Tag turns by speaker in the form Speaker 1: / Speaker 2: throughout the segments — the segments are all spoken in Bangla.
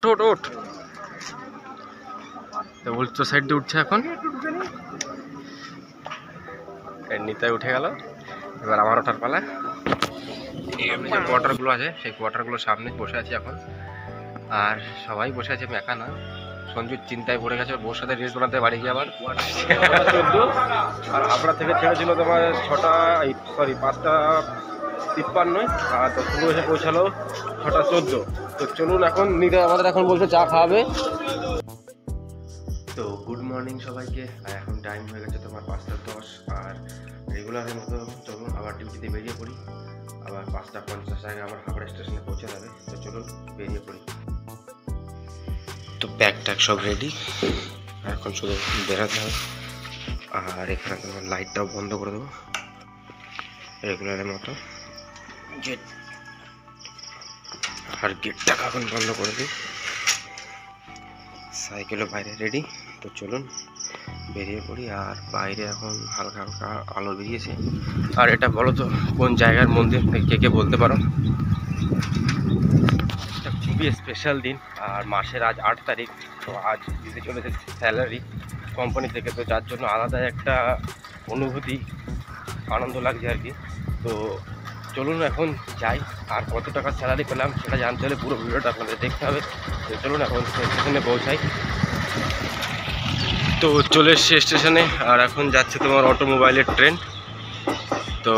Speaker 1: ওঠ ওঠ তো উল্টো সাইড দিয়ে উঠছে এখন। নিতাই উঠে গেল, এবার আমার ওঠার পালা। সামনে যে কোয়ার্টারগুলো আছে সেই কোয়ার্টারগুলোর সামনে বসে আছি এখন, আর সবাই বসে আছে, আমি একা না। সঞ্জু চিন্তায় পড়ে গেছে, ওর সাথে রেস বানাতে বাড়ি গিয়ে আবার 14 আর হাবড়া থেকে ছেড়েছিল তোমার 5:53 আর দশগুলো এসে পৌঁছালো 6:14। তো চলুন এখন নিতে আমাদের এখন বলছে চা খাওয়াবে। তো গুড মর্নিং সবাইকে, আর এখন টাইম হয়ে গেছে তোমার 5:10 আর রেগুলারের মতো চলুন আবার ডিউটিতে বেরিয়ে পড়ি। আবার 5:50 আগে আমার হাবড়া স্টেশনে পৌঁছে যাবে। তো চলুন বেরিয়ে পড়ি। তো ব্যাগ ট্যাগ সব রেডি, এখন শুধু বেরোতে হবে। আর এখানে তোমার লাইটটাও বন্ধ করে দেবো রেগুলারের মতো, গেট আর গেটটা এখন বন্ধ করে দিই। সাইকেলও বাইরে রেডি। তো চলুন বেরিয়ে পড়ি। আর বাইরে এখন হালকা হালকা আলো বেরিয়েছে। আর এটা বলো তো কোন জায়গার মন্দির, কে কে বলতে পারো? এটা খুবই স্পেশাল দিন, আর মাসের আজ 8 তারিখ। তো আজ দিতে চলেছে স্যালারি কোম্পানি থেকে, তো যার জন্য আলাদা একটা অনুভূতি, আনন্দ লাগছে আর কি। তো চলুন এখন যাই, আর কত টাকা স্যালারি পেলাম সেটা জানতে হলে পুরো ভিডিওটা আপনাদের দেখতে হবে। তো চলুন এখন স্টেশনে পৌঁছাই। তো চলে এসছি স্টেশনে, আর এখন যাচ্ছে তোমার অটোমোবাইলের ট্রেন। তো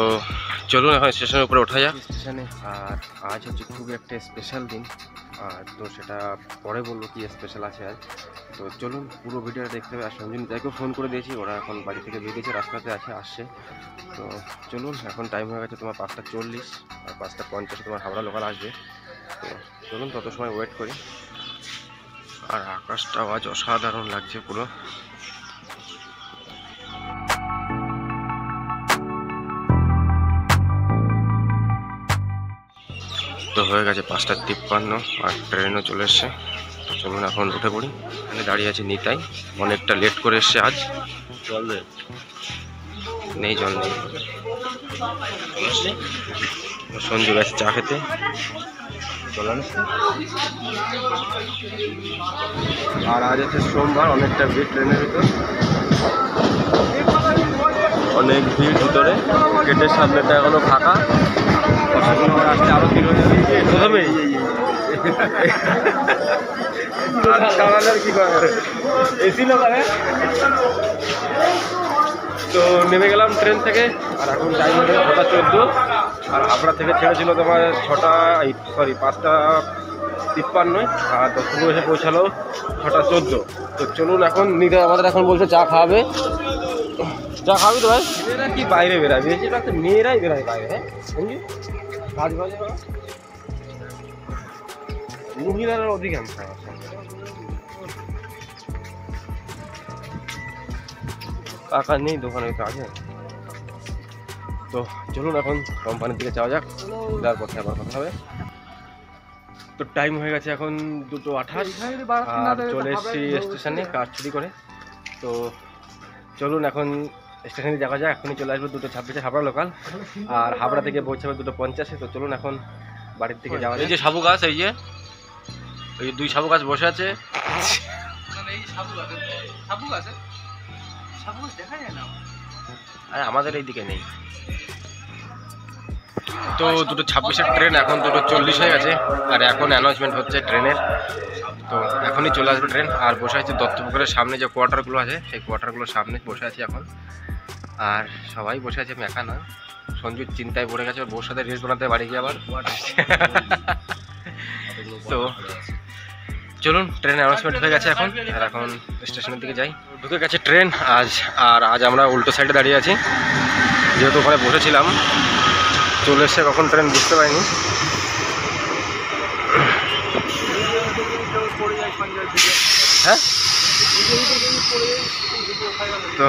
Speaker 1: চলুন এখন স্টেশনের উপরে ওঠা যাক স্টেশনে। আর আজ হচ্ছে খুবই একটা স্পেশাল দিন, আর তো সেটা পরে বলবো কি স্পেশাল আছে আজ। তো চলুন পুরো ভিডিওটা দেখতে হবে। আর সঞ্জুনিতাকেও ফোন করে দিয়েছি, ওরা এখন বাড়ি থেকে বেরিয়েছে, রাস্তাতে আসছে। তো চলুন এখন টাইম হয়ে গেছে তোমার 5:40 আর 5:50 তোমার হাওড়া লোকাল আসবে। তো চলুন তত সময় ওয়েট করি। আর আকাশটাও আজ অসাধারণ লাগছে পুরো। তো হয়ে গেছে 5:53 আর ট্রেনও চলে এসছে। তো চলুন এখন উঠে পড়ি। এখানে দাঁড়িয়ে আছে নিতাই, অনেকটা লেট করে এসছে আজ। জল নেই, জল নেই। সঞ্জু গেছে চা খেতে। আর আজ হচ্ছে সোমবার, অনেকটা ভিড় ট্রেনের ভিতর, অনেক ভিড় ভিতরে। গেটের সামনেটা এখনো ফাঁকা, আসতে আরো ভিড় হয়ে যাবে। প্রথমে কি করে এসি লাগাবে। তো নেমে গেলাম ট্রেন থেকে, আর এখন টাইম হচ্ছে 6:14 আর হাবড়া থেকে ছেড়েছিল তোমার 5:53 আর দশগুলো এসে পৌঁছালো 6:14। তো চলুন এখন নিতে আমাদের এখন বলছে চা খাওয়াবে। চা খাবি তো ভাই? মেয়েরা কি বাইরে বেরায়, বেশিরভাগ তো মেয়েরাই বেরায় বাইরে। হ্যাঁ সঙ্গী কাজ বাজে মহিলারা অধিকাংশ। টাকা নেই দোকানে কাজে। তো চলুন এখন কোম্পানির দিকে যাওয়া যাক, যাওয়ার পথে আবার কথা হবে। তো টাইম হয়ে গেছে এখন 2:28 আর চলে এসেছি স্টেশনে কাজ ছুটি করে। তো চলুন এখন স্টেশনে যাওয়া যাক। এখনই চলে আসবে 2:26 হাবড়া লোকাল, আর হাবড়া থেকে পৌঁছাবে 2:50। তো চলুন এখন বাড়ির দিকে যাওয়া যায়। এই যে সাবু গাছ, এই যে ওই 2 সাবু গাছ বসে আছে। আমাদের এই দিকে নেই। তো 2:26 ট্রেন, এখন 2:40 হয়ে গেছে, আর এখন অ্যানাউন্সমেন্ট হচ্ছে ট্রেনের। তো এখনই চলে আসবে ট্রেন। আর বসে আছি দত্তপুকুরের সামনে যে কোয়ার্টারগুলো আছে সেই কোয়ার্টারগুলোর সামনে বসে আছি এখন, আর সবাই বসে আছে, আমি একা না। সঞ্জু চিন্তায় পড়ে গেছে, ওর সাথে রেস বানাতে বাড়ি গিয়ে আবার। তো চলুন ট্রেন অ্যানাউন্সমেন্ট হয়ে গেছে এখন, আর এখন স্টেশনের দিকে যাই। ঢুকে গেছে ট্রেন আজ আমরা উল্টো সাইডে দাঁড়িয়ে আছি, যেহেতু ওখানে বসেছিলাম। চলে এসছে কখন ট্রেন বুঝতে পারিনি। হ্যাঁ তো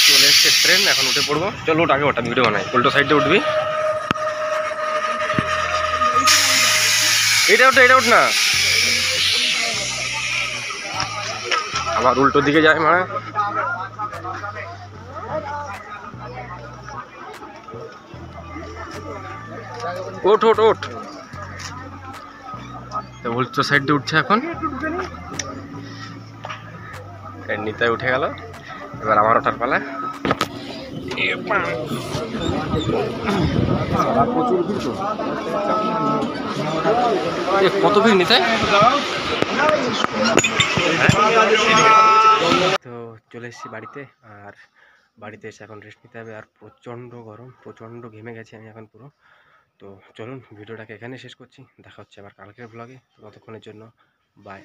Speaker 1: চলে এসছে ট্রেন, এখন উঠে পড়বো। চলো ওটা আগে, ওটা ভিডিও বানাই। উল্টো সাইডে উঠবি, এটা উঠ না, আবার উল্টো দিকে যায় মানে। ওঠ ওঠ ওঠ। তো উল্টো সাইড দিয়ে উঠছে এখন, নিতাই উঠে গেল, এবার আমার ওঠার পালা। কত ভিড় নিতাই। তো চলে এসেছি বাড়িতে, আর বাড়িতে এসে এখন রেস্ট নিতে হবে। আর প্রচণ্ড গরম, প্রচণ্ড ঘেমে গেছি আমি এখন পুরো। তো চলুন ভিডিওটাকে এখানে শেষ করছি, দেখা হচ্ছে আবার কালকের ব্লগে। ততক্ষণের জন্য বাই।